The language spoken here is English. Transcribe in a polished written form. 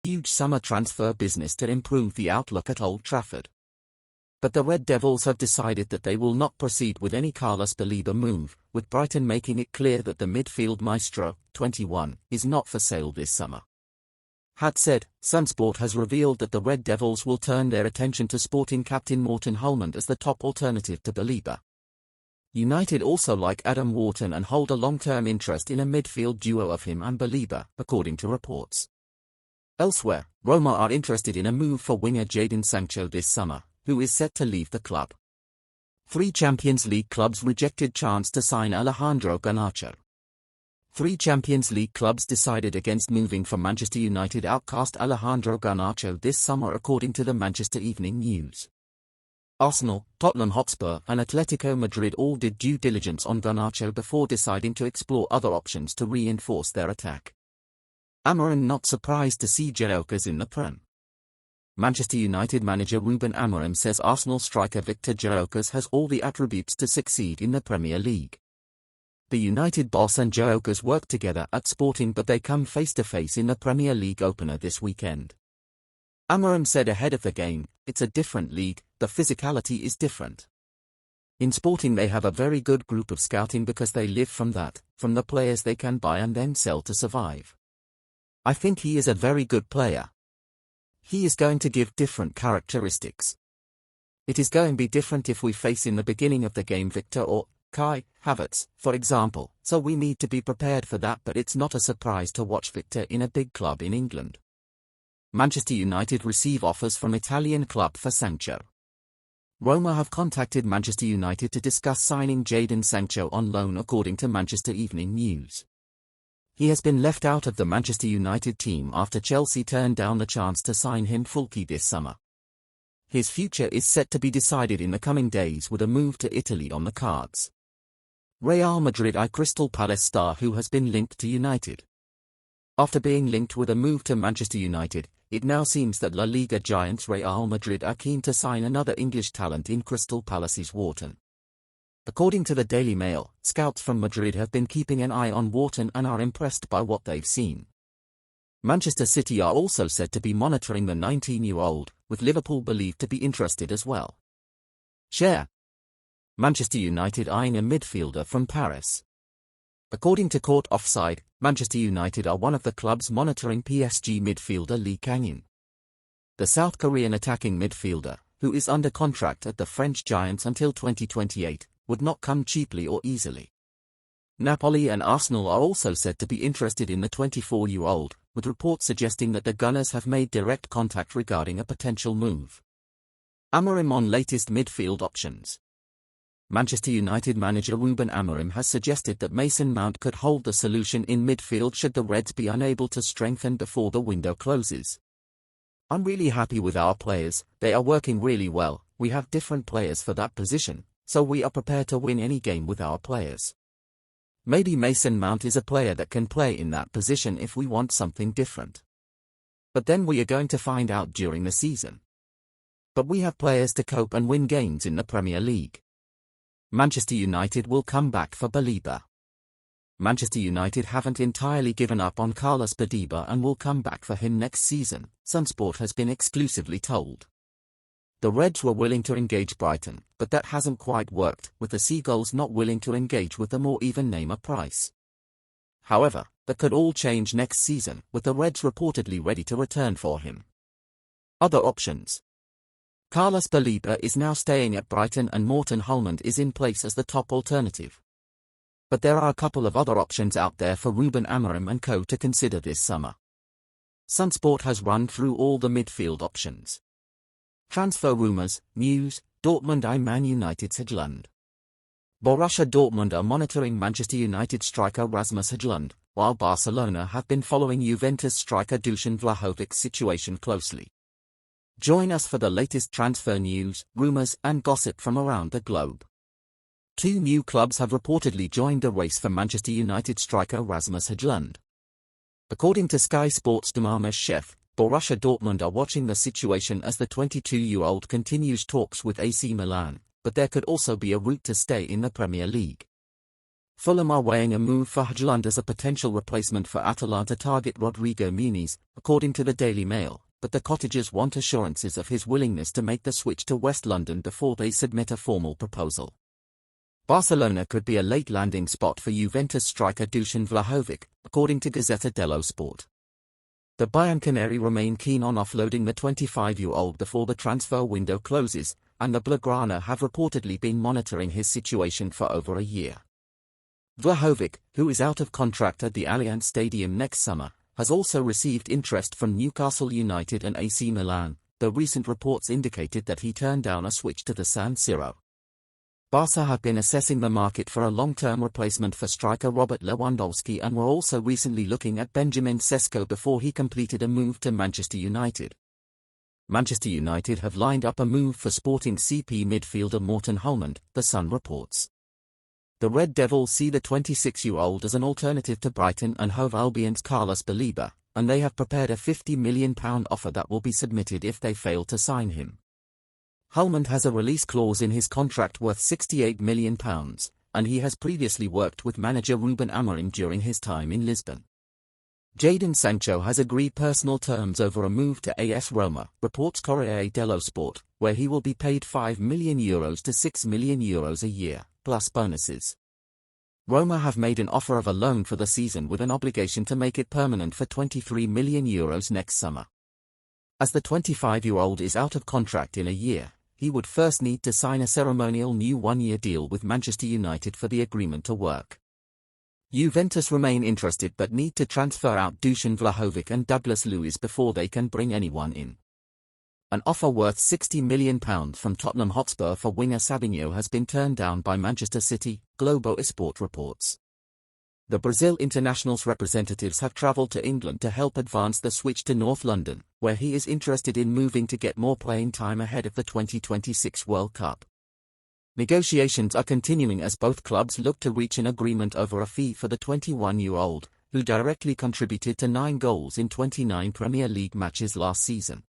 huge summer transfer business to improve the outlook at Old Trafford. But the Red Devils have decided that they will not proceed with any Carlos Baleba move, with Brighton making it clear that the midfield maestro, 21, is not for sale this summer. That said, Sunsport has revealed that the Red Devils will turn their attention to Sporting captain Morten Hulmand as the top alternative to Baleba. United also like Adam Wharton and hold a long-term interest in a midfield duo of him and Baleba, according to reports. Elsewhere, Roma are interested in a move for winger Jadon Sancho this summer, who is set to leave the club. 3 Champions League clubs rejected chance to sign Alejandro Garnacho. 3 Champions League clubs decided against moving for Manchester United outcast Alejandro Garnacho this summer, according to the Manchester Evening News. Arsenal, Tottenham Hotspur and Atletico Madrid all did due diligence on Garnacho before deciding to explore other options to reinforce their attack. Amorim not surprised to see Gyökeres in the Prem. Manchester United manager Ruben Amorim says Arsenal striker Victor Gyökeres has all the attributes to succeed in the Premier League. The United boss and Gyökeres work together at Sporting, but they come face-to-face in the Premier League opener this weekend. Amorim said ahead of the game, "It's a different league, the physicality is different. In Sporting they have a very good group of scouting because they live from that, from the players they can buy and then sell to survive. I think he is a very good player. He is going to give different characteristics. It is going to be different if we face in the beginning of the game Victor or Kai Havertz, for example, so we need to be prepared for that, but it's not a surprise to watch Victor in a big club in England." Manchester United receive offers from Italian club for Sancho. Roma have contacted Manchester United to discuss signing Jadon Sancho on loan, according to Manchester Evening News. He has been left out of the Manchester United team after Chelsea turned down the chance to sign him fully this summer. His future is set to be decided in the coming days with a move to Italy on the cards. Real Madrid Crystal Palace star who has been linked to United. After being linked with a move to Manchester United, it now seems that La Liga giants Real Madrid are keen to sign another English talent in Crystal Palace's Wharton. According to the Daily Mail, scouts from Madrid have been keeping an eye on Wharton and are impressed by what they've seen. Manchester City are also said to be monitoring the 19-year-old, with Liverpool believed to be interested as well. Share. Manchester United eyeing a midfielder from Paris. According to Court Offside, Manchester United are one of the clubs monitoring PSG midfielder Lee Kang-in. The South Korean attacking midfielder, who is under contract at the French Giants until 2028, would not come cheaply or easily. Napoli and Arsenal are also said to be interested in the 24-year-old, with reports suggesting that the Gunners have made direct contact regarding a potential move. Amorim on latest midfield options. Manchester United manager Ruben Amorim has suggested that Mason Mount could hold the solution in midfield should the Reds be unable to strengthen before the window closes. "I'm really happy with our players, they are working really well, we have different players for that position, so we are prepared to win any game with our players. Maybe Mason Mount is a player that can play in that position if we want something different. But then we are going to find out during the season. But we have players to cope and win games in the Premier League." Manchester United will come back for Baleba. Manchester United haven't entirely given up on Carlos Baleba and will come back for him next season, Sunsport has been exclusively told. The Reds were willing to engage Brighton, but that hasn't quite worked, with the Seagulls not willing to engage with them or even name a price. However, that could all change next season, with the Reds reportedly ready to return for him. Other options. Carlos Baleba is now staying at Brighton and Morten Hulmand is in place as the top alternative. But there are a couple of other options out there for Ruben Amorim and co to consider this summer. Sunsport has run through all the midfield options. Transfer rumours, news, Dortmund I Man United's Højlund. Borussia Dortmund are monitoring Manchester United striker Rasmus Højlund, while Barcelona have been following Juventus striker Dusan Vlahovic's situation closely. Join us for the latest transfer news, rumours and gossip from around the globe. 2 new clubs have reportedly joined the race for Manchester United striker Rasmus Højlund. According to Sky Sports' Demamesh Chef, Borussia Dortmund are watching the situation as the 22-year-old continues talks with AC Milan, but there could also be a route to stay in the Premier League. Fulham are weighing a move for Højlund as a potential replacement for Atalanta target Rodrigo Muniz, according to the Daily Mail, but the Cottagers want assurances of his willingness to make the switch to West London before they submit a formal proposal. Barcelona could be a late landing spot for Juventus striker Dusan Vlahovic, according to Gazzetta dello Sport. The Bayern Canary remain keen on offloading the 25-year-old before the transfer window closes, and the Blaugrana have reportedly been monitoring his situation for over a year. Vlahovic, who is out of contract at the Allianz Stadium next summer, has also received interest from Newcastle United and AC Milan, though recent reports indicated that he turned down a switch to the San Siro. Barca have been assessing the market for a long-term replacement for striker Robert Lewandowski and were also recently looking at Benjamin Sesko before he completed a move to Manchester United. Manchester United have lined up a move for Sporting CP midfielder Morten Helmand, The Sun reports. The Red Devils see the 26-year-old as an alternative to Brighton and Hove Albion's Carlos Baleba, and they have prepared a £50 million offer that will be submitted if they fail to sign him. Helmand has a release clause in his contract worth £68 million, and he has previously worked with manager Ruben Amorim during his time in Lisbon. Jadon Sancho has agreed personal terms over a move to AS Roma, reports Corriere dello Sport, where he will be paid €5 million to €6 million a year, plus bonuses. Roma have made an offer of a loan for the season with an obligation to make it permanent for €23 million next summer. As the 25-year-old is out of contract in a year, he would first need to sign a ceremonial new one-year deal with Manchester United for the agreement to work. Juventus remain interested but need to transfer out Dusan Vlahovic and Douglas Luiz before they can bring anyone in. An offer worth £60 million from Tottenham Hotspur for winger Sabinho has been turned down by Manchester City, Globo Esporte reports. The Brazil international's representatives have travelled to England to help advance the switch to North London, where he is interested in moving to get more playing time ahead of the 2026 World Cup. Negotiations are continuing as both clubs look to reach an agreement over a fee for the 21-year-old, who directly contributed to 9 goals in 29 Premier League matches last season.